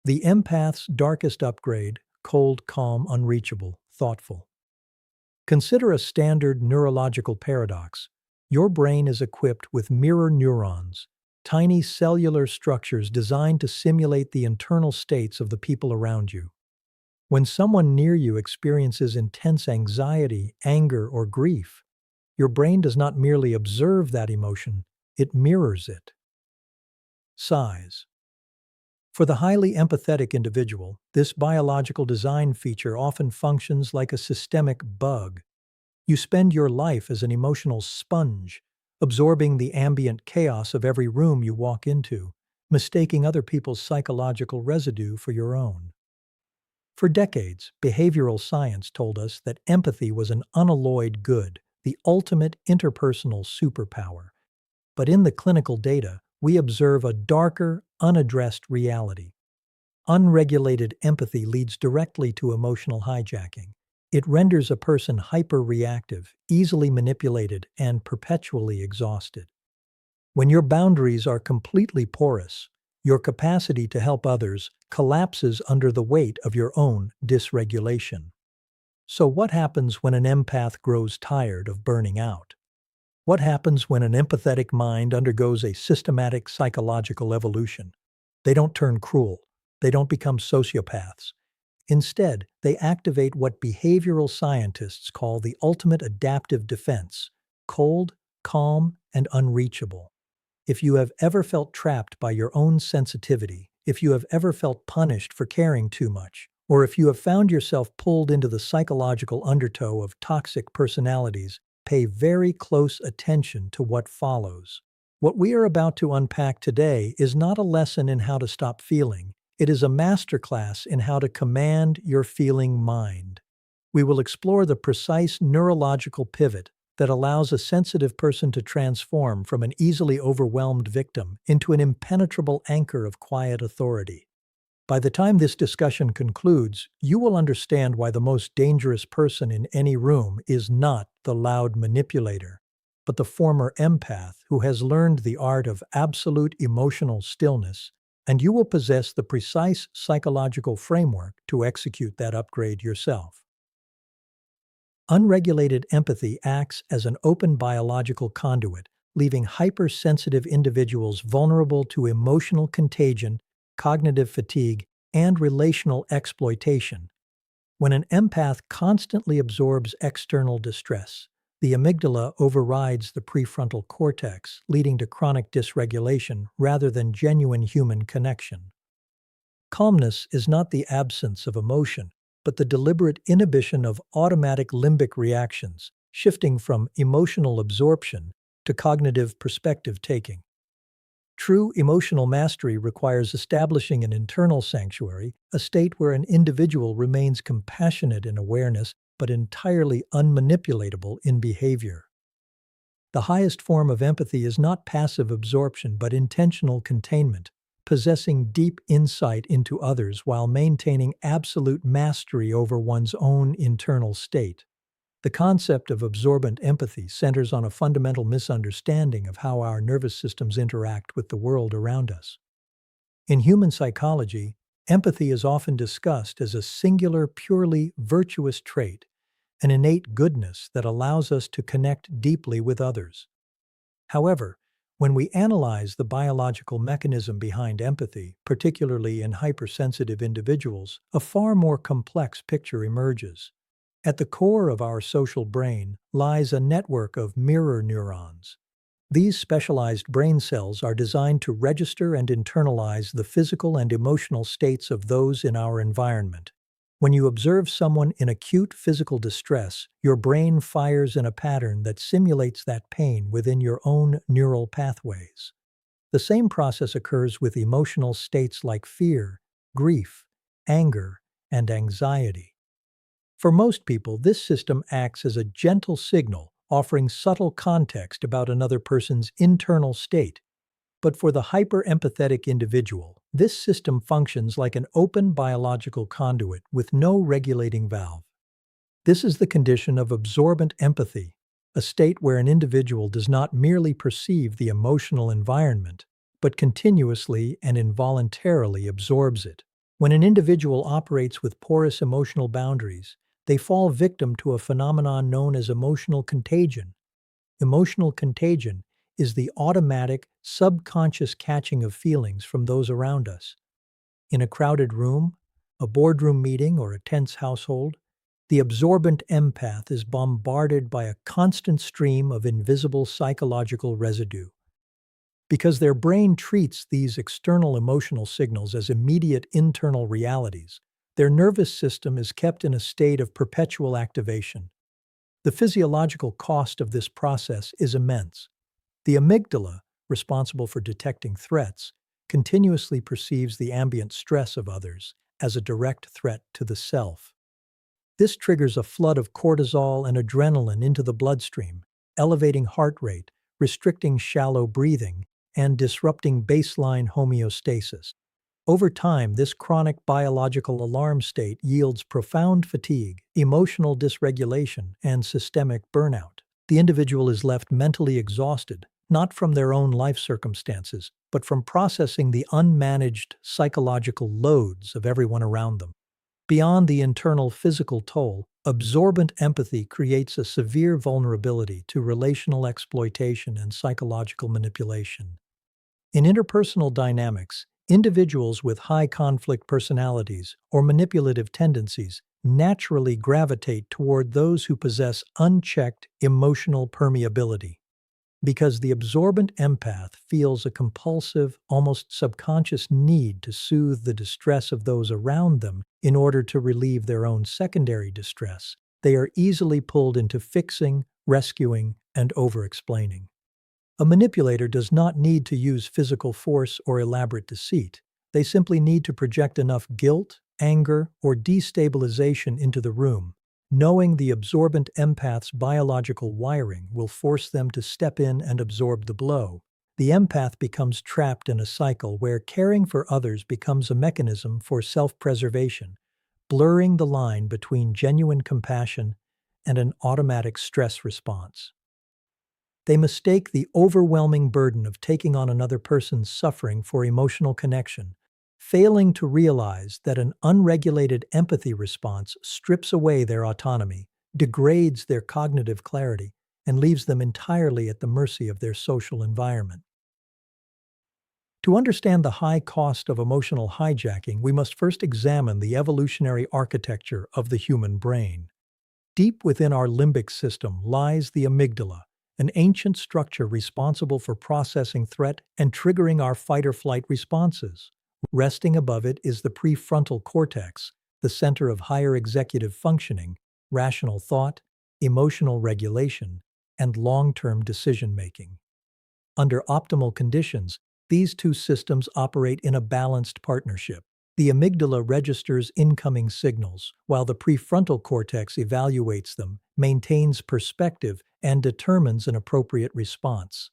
The empath's darkest upgrade: cold, calm, unreachable, thoughtful. Consider a standard neurological paradox. Your brain is equipped with mirror neurons, tiny cellular structures designed to simulate the internal states of the people around you. When someone near you experiences intense anxiety, anger, or grief, your brain does not merely observe that emotion, it mirrors it. Size. For the highly empathetic individual, this biological design feature often functions like a systemic bug. You spend your life as an emotional sponge, absorbing the ambient chaos of every room you walk into, mistaking other people's psychological residue for your own. For decades, behavioral science told us that empathy was an unalloyed good, the ultimate interpersonal superpower. But in the clinical data, we observe a darker, unaddressed reality. Unregulated empathy leads directly to emotional hijacking. It renders a person hyper-reactive, easily manipulated, and perpetually exhausted. When your boundaries are completely porous, your capacity to help others collapses under the weight of your own dysregulation. So what happens when an empath grows tired of burning out? What happens when an empathetic mind undergoes a systematic psychological evolution? They don't turn cruel. They don't become sociopaths. Instead, they activate what behavioral scientists call the ultimate adaptive defense: cold, calm, and unreachable. If you have ever felt trapped by your own sensitivity, if you have ever felt punished for caring too much, or if you have found yourself pulled into the psychological undertow of toxic personalities, pay very close attention to what follows. What we are about to unpack today is not a lesson in how to stop feeling. It is a masterclass in how to command your feeling mind. We will explore the precise neurological pivot that allows a sensitive person to transform from an easily overwhelmed victim into an impenetrable anchor of quiet authority. By the time this discussion concludes, you will understand why the most dangerous person in any room is not the loud manipulator, but the former empath who has learned the art of absolute emotional stillness, and you will possess the precise psychological framework to execute that upgrade yourself. Unregulated empathy acts as an open biological conduit, leaving hypersensitive individuals vulnerable to emotional contagion, cognitive fatigue, and relational exploitation. When an empath constantly absorbs external distress, the amygdala overrides the prefrontal cortex, leading to chronic dysregulation rather than genuine human connection. Calmness is not the absence of emotion, but the deliberate inhibition of automatic limbic reactions, shifting from emotional absorption to cognitive perspective taking. True emotional mastery requires establishing an internal sanctuary, a state where an individual remains compassionate in awareness but entirely unmanipulatable in behavior. The highest form of empathy is not passive absorption but intentional containment, possessing deep insight into others while maintaining absolute mastery over one's own internal state. The concept of absorbent empathy centers on a fundamental misunderstanding of how our nervous systems interact with the world around us. In human psychology, empathy is often discussed as a singular, purely virtuous trait, an innate goodness that allows us to connect deeply with others. However, when we analyze the biological mechanism behind empathy, particularly in hypersensitive individuals, a far more complex picture emerges. At the core of our social brain lies a network of mirror neurons. These specialized brain cells are designed to register and internalize the physical and emotional states of those in our environment. When you observe someone in acute physical distress, your brain fires in a pattern that simulates that pain within your own neural pathways. The same process occurs with emotional states like fear, grief, anger, and anxiety. For most people, this system acts as a gentle signal, offering subtle context about another person's internal state. But for the hyper-empathetic individual, this system functions like an open biological conduit with no regulating valve. This is the condition of absorbent empathy, a state where an individual does not merely perceive the emotional environment, but continuously and involuntarily absorbs it. When an individual operates with porous emotional boundaries, they fall victim to a phenomenon known as emotional contagion. Emotional contagion is the automatic, subconscious catching of feelings from those around us. In a crowded room, a boardroom meeting, or a tense household, the absorbent empath is bombarded by a constant stream of invisible psychological residue. Because their brain treats these external emotional signals as immediate internal realities, their nervous system is kept in a state of perpetual activation. The physiological cost of this process is immense. The amygdala, responsible for detecting threats, continuously perceives the ambient stress of others as a direct threat to the self. This triggers a flood of cortisol and adrenaline into the bloodstream, elevating heart rate, restricting shallow breathing, and disrupting baseline homeostasis. Over time, this chronic biological alarm state yields profound fatigue, emotional dysregulation, and systemic burnout. The individual is left mentally exhausted, not from their own life circumstances, but from processing the unmanaged psychological loads of everyone around them. Beyond the internal physical toll, absorbent empathy creates a severe vulnerability to relational exploitation and psychological manipulation. In interpersonal dynamics, individuals with high conflict personalities or manipulative tendencies naturally gravitate toward those who possess unchecked emotional permeability. Because the absorbent empath feels a compulsive, almost subconscious need to soothe the distress of those around them in order to relieve their own secondary distress, they are easily pulled into fixing, rescuing, and over-explaining. A manipulator does not need to use physical force or elaborate deceit. They simply need to project enough guilt, anger, or destabilization into the room. Knowing the absorbent empath's biological wiring will force them to step in and absorb the blow. The empath becomes trapped in a cycle where caring for others becomes a mechanism for self-preservation, blurring the line between genuine compassion and an automatic stress response. They mistake the overwhelming burden of taking on another person's suffering for emotional connection, failing to realize that an unregulated empathy response strips away their autonomy, degrades their cognitive clarity, and leaves them entirely at the mercy of their social environment. To understand the high cost of emotional hijacking, we must first examine the evolutionary architecture of the human brain. Deep within our limbic system lies the amygdala, an ancient structure responsible for processing threat and triggering our fight-or-flight responses. Resting above it is the prefrontal cortex, the center of higher executive functioning, rational thought, emotional regulation, and long-term decision-making. Under optimal conditions, these two systems operate in a balanced partnership. The amygdala registers incoming signals, while the prefrontal cortex evaluates them, maintains perspective, and determines an appropriate response.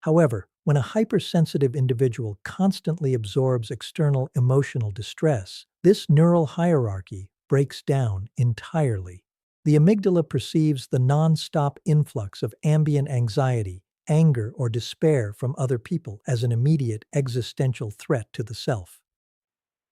However, when a hypersensitive individual constantly absorbs external emotional distress, this neural hierarchy breaks down entirely. The amygdala perceives the non-stop influx of ambient anxiety, anger, or despair from other people as an immediate existential threat to the self.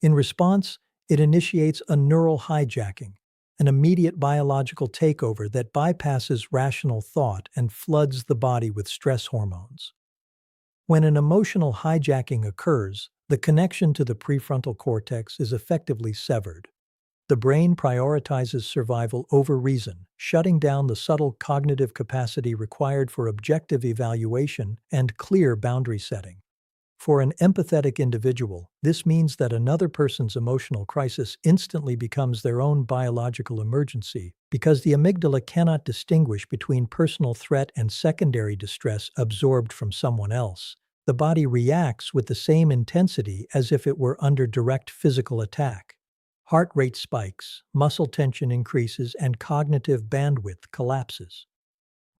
In response, it initiates a neural hijacking, an immediate biological takeover that bypasses rational thought and floods the body with stress hormones. When an emotional hijacking occurs, the connection to the prefrontal cortex is effectively severed. The brain prioritizes survival over reason, shutting down the subtle cognitive capacity required for objective evaluation and clear boundary setting. For an empathetic individual, this means that another person's emotional crisis instantly becomes their own biological emergency because the amygdala cannot distinguish between personal threat and secondary distress absorbed from someone else. The body reacts with the same intensity as if it were under direct physical attack. Heart rate spikes, muscle tension increases, and cognitive bandwidth collapses.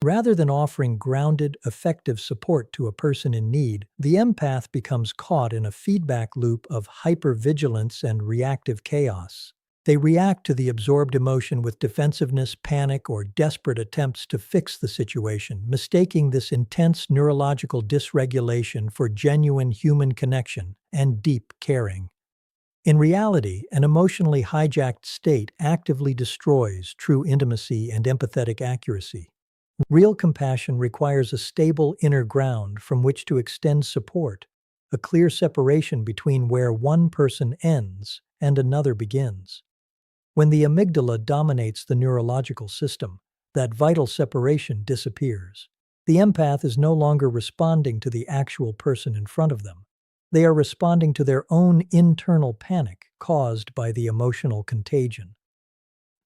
Rather than offering grounded, effective support to a person in need, the empath becomes caught in a feedback loop of hypervigilance and reactive chaos. They react to the absorbed emotion with defensiveness, panic, or desperate attempts to fix the situation, mistaking this intense neurological dysregulation for genuine human connection and deep caring. In reality, an emotionally hijacked state actively destroys true intimacy and empathetic accuracy. Real compassion requires a stable inner ground from which to extend support, a clear separation between where one person ends and another begins. When the amygdala dominates the neurological system, that vital separation disappears. The empath is no longer responding to the actual person in front of them. They are responding to their own internal panic caused by the emotional contagion.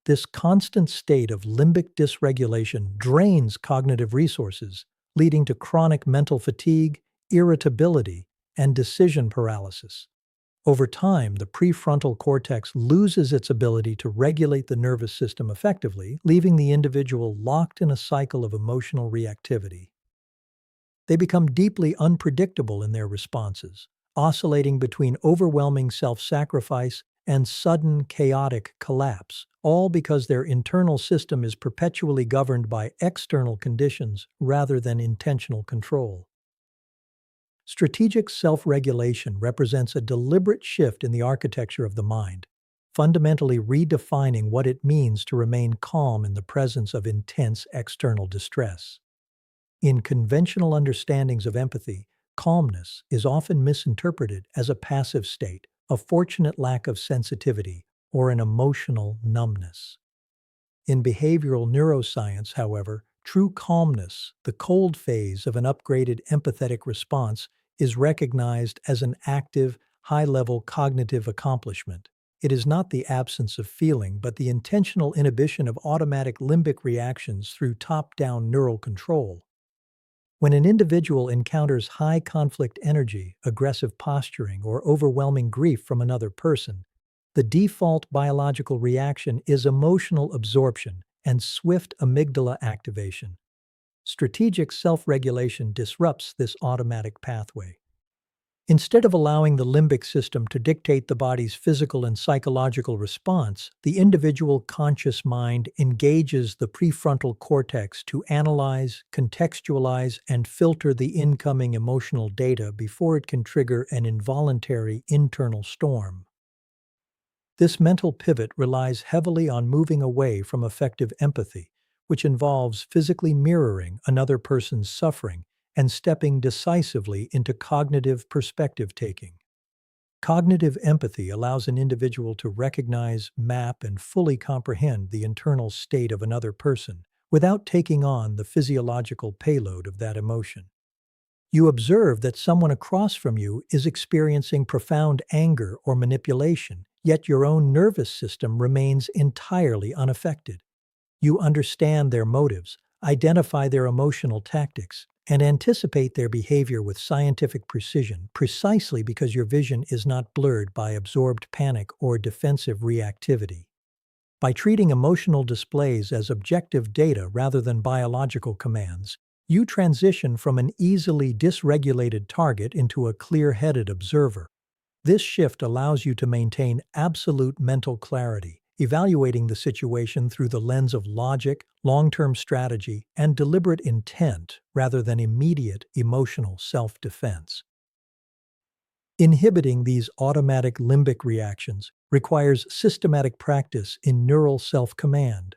This constant state of limbic dysregulation drains cognitive resources, leading to chronic mental fatigue, irritability, and decision paralysis. Over time, the prefrontal cortex loses its ability to regulate the nervous system effectively, leaving the individual locked in a cycle of emotional reactivity. They become deeply unpredictable in their responses, oscillating between overwhelming self-sacrifice and sudden chaotic collapse, all because their internal system is perpetually governed by external conditions rather than intentional control. Strategic self-regulation represents a deliberate shift in the architecture of the mind, fundamentally redefining what it means to remain calm in the presence of intense external distress. In conventional understandings of empathy, calmness is often misinterpreted as a passive state, a fortunate lack of sensitivity, or an emotional numbness. In behavioral neuroscience, however, true calmness, the cold phase of an upgraded empathetic response, is recognized as an active, high-level cognitive accomplishment. It is not the absence of feeling, but the intentional inhibition of automatic limbic reactions through top-down neural control. When an individual encounters high conflict energy, aggressive posturing, or overwhelming grief from another person, the default biological reaction is emotional absorption and swift amygdala activation. Strategic self-regulation disrupts this automatic pathway. Instead of allowing the limbic system to dictate the body's physical and psychological response, the individual conscious mind engages the prefrontal cortex to analyze, contextualize, and filter the incoming emotional data before it can trigger an involuntary internal storm. This mental pivot relies heavily on moving away from effective empathy, which involves physically mirroring another person's suffering and stepping decisively into cognitive perspective taking. Cognitive empathy allows an individual to recognize, map, and fully comprehend the internal state of another person without taking on the physiological payload of that emotion. You observe that someone across from you is experiencing profound anger or manipulation, yet your own nervous system remains entirely unaffected. You understand their motives, identify their emotional tactics, and anticipate their behavior with scientific precision precisely because your vision is not blurred by absorbed panic or defensive reactivity. By treating emotional displays as objective data rather than biological commands, you transition from an easily dysregulated target into a clear-headed observer. This shift allows you to maintain absolute mental clarity, evaluating the situation through the lens of logic, long-term strategy, and deliberate intent rather than immediate emotional self-defense. Inhibiting these automatic limbic reactions requires systematic practice in neural self-command.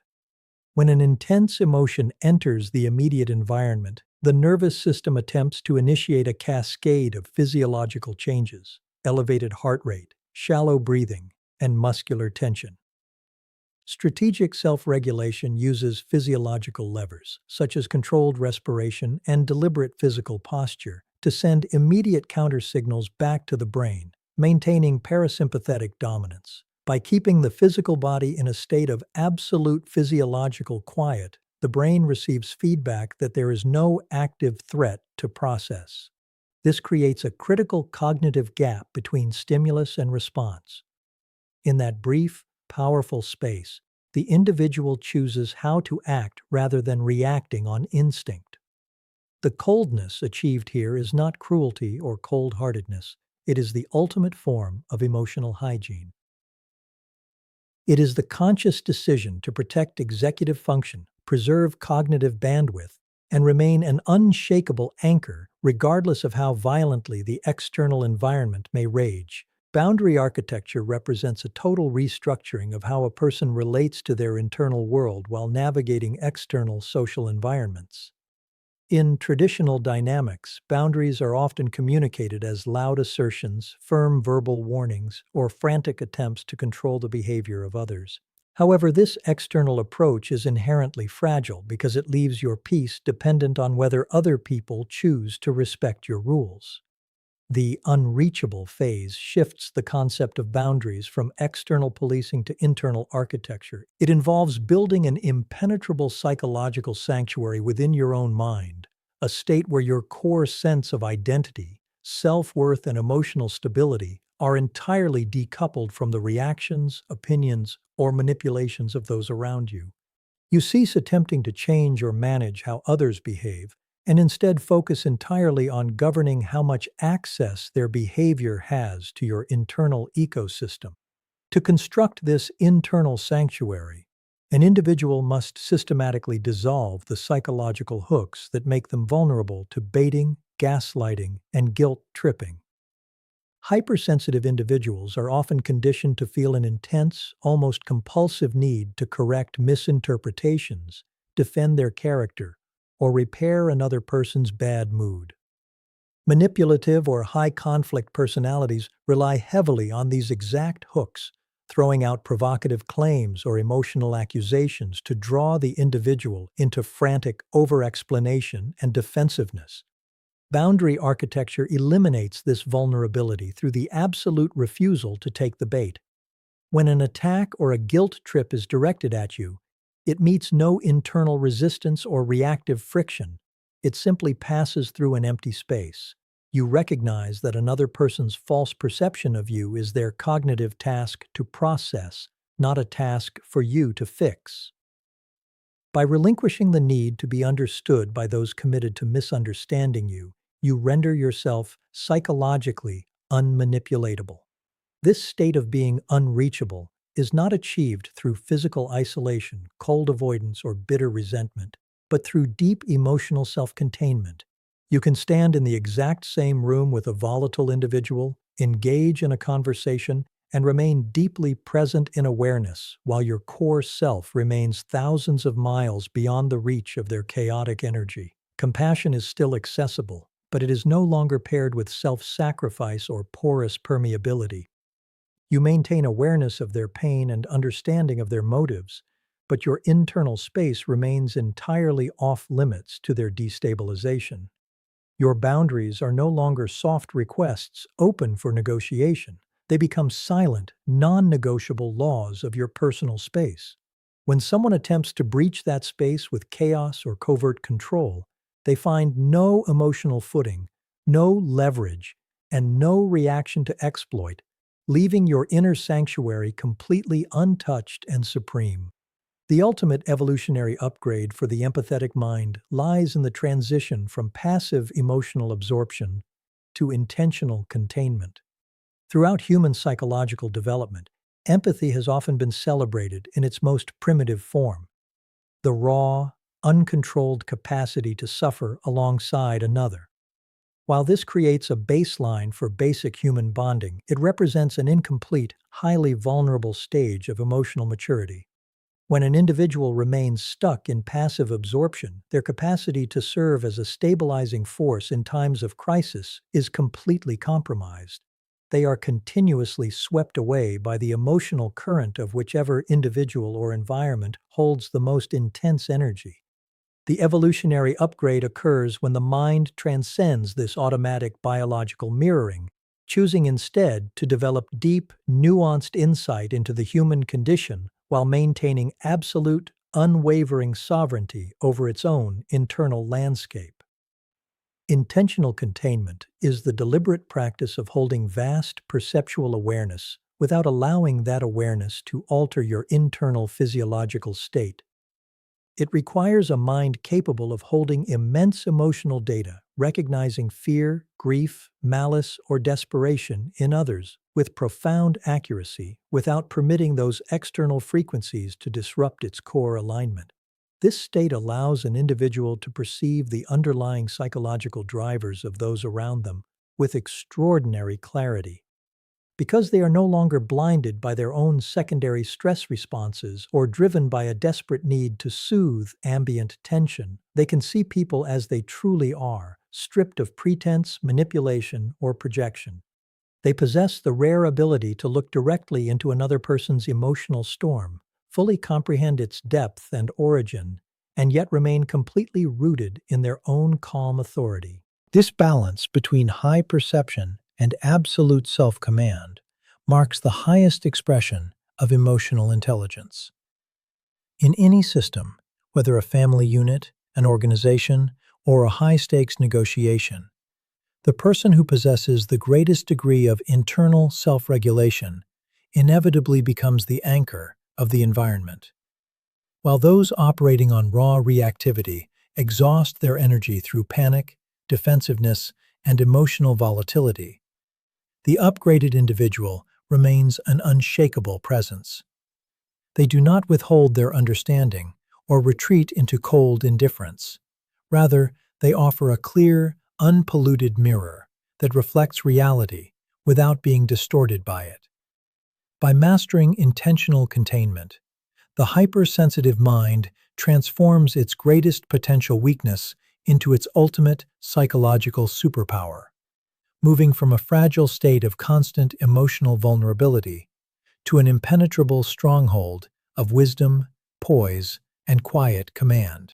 When an intense emotion enters the immediate environment, the nervous system attempts to initiate a cascade of physiological changes: elevated heart rate, shallow breathing, and muscular tension. Strategic self-regulation uses physiological levers, such as controlled respiration and deliberate physical posture, to send immediate countersignals back to the brain, maintaining parasympathetic dominance. By keeping the physical body in a state of absolute physiological quiet, the brain receives feedback that there is no active threat to process. This creates a critical cognitive gap between stimulus and response. In that brief, powerful space, the individual chooses how to act rather than reacting on instinct. The coldness achieved here is not cruelty or cold-heartedness. It is the ultimate form of emotional hygiene. It is the conscious decision to protect executive function, preserve cognitive bandwidth, and remain an unshakable anchor regardless of how violently the external environment may rage. Boundary architecture represents a total restructuring of how a person relates to their internal world while navigating external social environments. In traditional dynamics, boundaries are often communicated as loud assertions, firm verbal warnings, or frantic attempts to control the behavior of others. However, this external approach is inherently fragile because it leaves your peace dependent on whether other people choose to respect your rules. The unreachable phase shifts the concept of boundaries from external policing to internal architecture. It involves building an impenetrable psychological sanctuary within your own mind, a state where your core sense of identity, self-worth, and emotional stability are entirely decoupled from the reactions, opinions, or manipulations of those around you. You cease attempting to change or manage how others behave, and instead focus entirely on governing how much access their behavior has to your internal ecosystem. To construct this internal sanctuary, an individual must systematically dissolve the psychological hooks that make them vulnerable to baiting, gaslighting, and guilt tripping. Hypersensitive individuals are often conditioned to feel an intense, almost compulsive need to correct misinterpretations, defend their character, or repair another person's bad mood. Manipulative or high-conflict personalities rely heavily on these exact hooks, throwing out provocative claims or emotional accusations to draw the individual into frantic over-explanation and defensiveness. Boundary architecture eliminates this vulnerability through the absolute refusal to take the bait. When an attack or a guilt trip is directed at you, it meets no internal resistance or reactive friction. It simply passes through an empty space. You recognize that another person's false perception of you is their cognitive task to process, not a task for you to fix. By relinquishing the need to be understood by those committed to misunderstanding you, you render yourself psychologically unmanipulatable. This state of being unreachable is not achieved through physical isolation, cold avoidance, or bitter resentment, but through deep emotional self-containment. You can stand in the exact same room with a volatile individual, engage in a conversation, and remain deeply present in awareness while your core self remains thousands of miles beyond the reach of their chaotic energy. Compassion is still accessible, but it is no longer paired with self-sacrifice or porous permeability. You maintain awareness of their pain and understanding of their motives, but your internal space remains entirely off-limits to their destabilization. Your boundaries are no longer soft requests open for negotiation. They become silent, non-negotiable laws of your personal space. When someone attempts to breach that space with chaos or covert control, they find no emotional footing, no leverage, and no reaction to exploit, leaving your inner sanctuary completely untouched and supreme. The ultimate evolutionary upgrade for the empathetic mind lies in the transition from passive emotional absorption to intentional containment. Throughout human psychological development, empathy has often been celebrated in its most primitive form: the raw, uncontrolled capacity to suffer alongside another. While this creates a baseline for basic human bonding, it represents an incomplete, highly vulnerable stage of emotional maturity. When an individual remains stuck in passive absorption, their capacity to serve as a stabilizing force in times of crisis is completely compromised. They are continuously swept away by the emotional current of whichever individual or environment holds the most intense energy. The evolutionary upgrade occurs when the mind transcends this automatic biological mirroring, choosing instead to develop deep, nuanced insight into the human condition while maintaining absolute, unwavering sovereignty over its own internal landscape. Intentional containment is the deliberate practice of holding vast perceptual awareness without allowing that awareness to alter your internal physiological state. It requires a mind capable of holding immense emotional data, recognizing fear, grief, malice, or desperation in others with profound accuracy without permitting those external frequencies to disrupt its core alignment. This state allows an individual to perceive the underlying psychological drivers of those around them with extraordinary clarity. Because they are no longer blinded by their own secondary stress responses or driven by a desperate need to soothe ambient tension, they can see people as they truly are, stripped of pretense, manipulation, or projection. They possess the rare ability to look directly into another person's emotional storm, fully comprehend its depth and origin, and yet remain completely rooted in their own calm authority. This balance between high perception and absolute self-command marks the highest expression of emotional intelligence. In any system, whether a family unit, an organization, or a high-stakes negotiation, the person who possesses the greatest degree of internal self-regulation inevitably becomes the anchor of the environment. While those operating on raw reactivity exhaust their energy through panic, defensiveness, and emotional volatility, the upgraded individual remains an unshakable presence. They do not withhold their understanding or retreat into cold indifference. Rather, they offer a clear, unpolluted mirror that reflects reality without being distorted by it. By mastering intentional containment, the hypersensitive mind transforms its greatest potential weakness into its ultimate psychological superpower, moving from a fragile state of constant emotional vulnerability to an impenetrable stronghold of wisdom, poise, and quiet command.